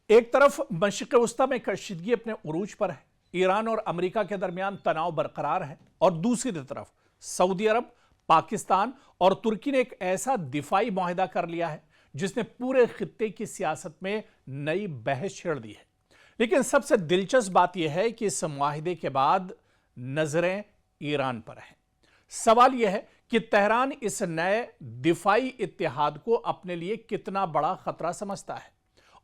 ایک طرف مشرق وسطی میں کشیدگی اپنے عروج پر ہے، ایران اور امریکہ کے درمیان تناؤ برقرار ہے، اور دوسری طرف سعودی عرب، پاکستان اور ترکی نے ایک ایسا دفاعی معاہدہ کر لیا ہے جس نے پورے خطے کی سیاست میں نئی بحث چھیڑ دی ہے۔ لیکن سب سے دلچسپ بات یہ ہے کہ اس معاہدے کے بعد نظریں ایران پر ہیں۔ سوال یہ ہے کہ تہران اس نئے دفاعی اتحاد کو اپنے لیے کتنا بڑا خطرہ سمجھتا ہے،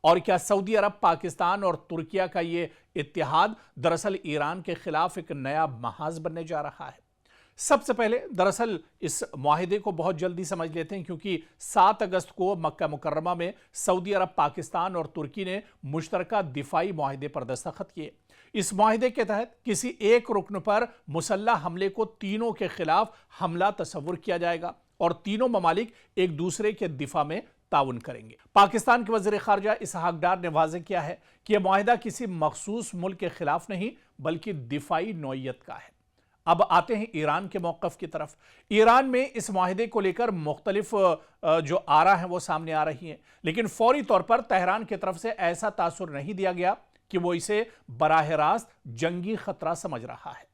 اور کیا سعودی عرب، پاکستان اور ترکیہ کا یہ اتحاد دراصل ایران کے خلاف ایک نیا محاذ بننے جا رہا ہے؟ سب سے پہلے دراصل اس معاہدے کو بہت جلدی سمجھ لیتے ہیں، کیونکہ 7 اگست کو مکہ مکرمہ میں سعودی عرب، پاکستان اور ترکی نے مشترکہ دفاعی معاہدے پر دستخط کیے۔ اس معاہدے کے تحت کسی ایک رکن پر مسلح حملے کو تینوں کے خلاف حملہ تصور کیا جائے گا، اور تینوں ممالک ایک دوسرے کے دفاع میں تعاون کریں گے۔ پاکستان کے وزیر خارجہ اسحاق ڈار نے واضح کیا ہے کہ یہ معاہدہ کسی مخصوص ملک کے خلاف نہیں بلکہ دفاعی نوعیت کا ہے۔ اب آتے ہیں ایران کے موقف کی طرف۔ ایران میں اس معاہدے کو لے کر مختلف جو آرا ہیں وہ سامنے آ رہی ہیں، لیکن فوری طور پر تہران کی طرف سے ایسا تاثر نہیں دیا گیا کہ وہ اسے براہ راست جنگی خطرہ سمجھ رہا ہے۔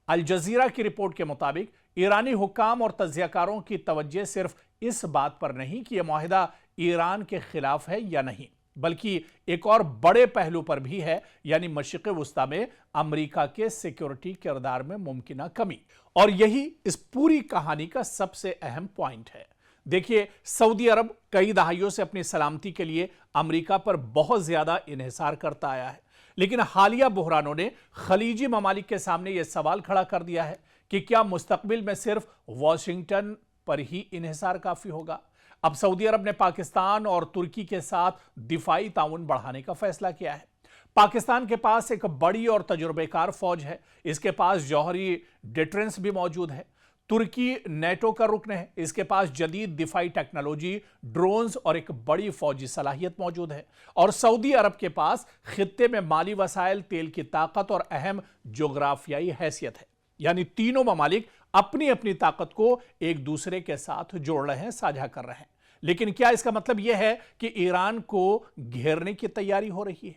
الجزیرہ کی رپورٹ کے مطابق ایرانی حکام اور تجزیہ کاروں کی توجہ صرف اس بات پر نہیں کہ یہ معاہدہ ایران کے خلاف ہے یا نہیں، بلکہ ایک اور بڑے پہلو پر بھی ہے، یعنی مشرق وسطی میں امریکہ کے سیکیورٹی کردار میں ممکنہ کمی، اور یہی اس پوری کہانی کا سب سے اہم پوائنٹ ہے۔ دیکھیے، سعودی عرب کئی دہائیوں سے اپنی سلامتی کے لیے امریکہ پر بہت زیادہ انحصار کرتا آیا ہے، لیکن حالیہ بحرانوں نے خلیجی ممالک کے سامنے یہ سوال کھڑا کر دیا ہے کہ کیا مستقبل میں صرف واشنگٹن پر ہی انحصار کافی ہوگا؟ اب سعودی عرب نے پاکستان اور ترکی کے ساتھ دفاعی تعاون بڑھانے کا فیصلہ کیا ہے۔ پاکستان کے پاس ایک بڑی اور تجربہ کار فوج ہے، اس کے پاس جوہری ڈیٹرنس بھی موجود ہے۔ ترکی نیٹو کا رکن ہے، اس کے پاس جدید دفاعی ٹیکنالوجی، ڈرونز اور ایک بڑی فوجی صلاحیت موجود ہے، اور سعودی عرب کے پاس خطے میں مالی وسائل، تیل کی طاقت اور اہم جغرافیائی حیثیت ہے۔ یعنی تینوں ممالک اپنی اپنی طاقت کو ایک دوسرے کے ساتھ جوڑ رہے ہیں، ساجھا کر رہے ہیں۔ لیکن کیا اس کا مطلب یہ ہے کہ ایران کو گھیرنے کی تیاری ہو رہی ہے؟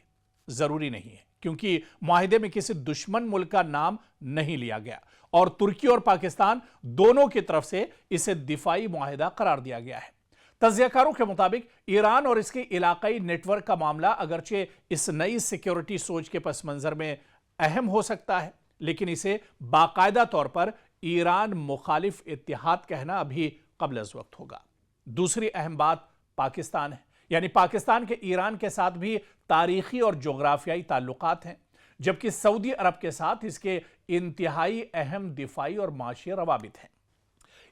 ضروری نہیں ہے، کیونکہ معاہدے میں کسی دشمن ملک کا نام نہیں لیا گیا، اور ترکی اور پاکستان دونوں کی طرف سے اسے دفاعی معاہدہ قرار دیا گیا ہے۔ تجزیہ کاروں کے مطابق ایران اور اس کے علاقائی نیٹ ورک کا معاملہ اگرچہ اس نئی سیکیورٹی سوچ کے پس منظر میں اہم ہو سکتا ہے، لیکن اسے باقاعدہ طور پر ایران مخالف اتحاد کہنا ابھی قبل از وقت ہوگا۔ دوسری اہم بات پاکستان ہے، یعنی پاکستان کے ایران کے ساتھ بھی تاریخی اور جغرافیائی تعلقات ہیں، جبکہ سعودی عرب کے ساتھ اس کے انتہائی اہم دفاعی اور معاشی روابط ہیں۔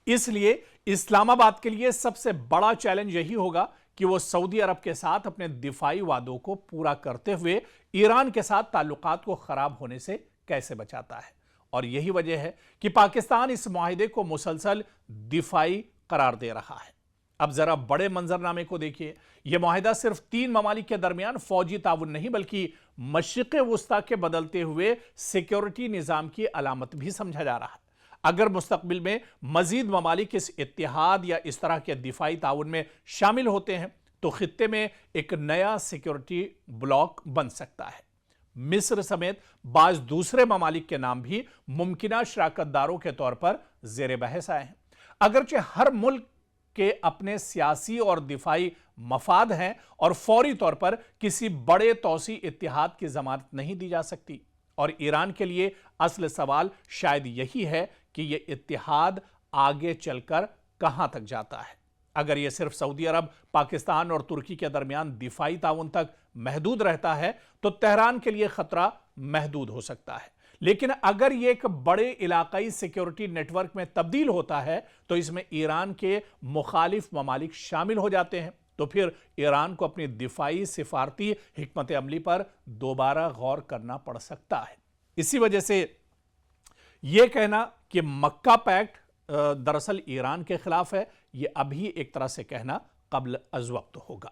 اس لیے اسلام آباد کے لیے سب سے بڑا چیلنج یہی ہوگا کہ وہ سعودی عرب کے ساتھ اپنے دفاعی وعدوں کو پورا کرتے ہوئے ایران کے ساتھ تعلقات کو خراب ہونے سے کیسے بچاتا ہے، اور یہی وجہ ہے کہ پاکستان اس معاہدے کو مسلسل دفاعی قرار دے رہا ہے۔ اب ذرا بڑے منظرنامے کو دیکھیے۔ یہ معاہدہ صرف 3 ممالک کے درمیان فوجی تعاون نہیں بلکہ مشرق وسطی کے بدلتے ہوئے سیکیورٹی نظام کی علامت بھی سمجھا جا رہا ہے۔ اگر مستقبل میں مزید ممالک اس اتحاد یا اس طرح کے دفاعی تعاون میں شامل ہوتے ہیں تو خطے میں ایک نیا سیکیورٹی بلاک بن سکتا ہے۔ مصر سمیت بعض دوسرے ممالک کے نام بھی ممکنہ شراکت داروں کے طور پر زیر بحث آئے ہیں۔ اگرچہ ہر ملک کے اپنے سیاسی اور دفاعی مفاد ہیں، اور فوری طور پر کسی بڑے توسیع اتحاد کی ضمانت نہیں دی جا سکتی، اور ایران کے لیے اصل سوال شاید یہی ہے کہ یہ اتحاد آگے چل کر کہاں تک جاتا ہے۔ اگر یہ صرف سعودی عرب، پاکستان اور ترکی کے درمیان دفاعی تعاون تک محدود رہتا ہے تو تہران کے لیے خطرہ محدود ہو سکتا ہے، لیکن اگر یہ ایک بڑے علاقائی سیکیورٹی نیٹ ورک میں تبدیل ہوتا ہے تو اس میں ایران کے مخالف ممالک شامل ہو جاتے ہیں، تو پھر ایران کو اپنی دفاعی سفارتی حکمت عملی پر دوبارہ غور کرنا پڑ سکتا ہے۔ اسی وجہ سے یہ کہنا کہ مکہ پیکٹ دراصل ایران کے خلاف ہے، یہ ابھی ایک طرح سے کہنا قبل از وقت ہوگا۔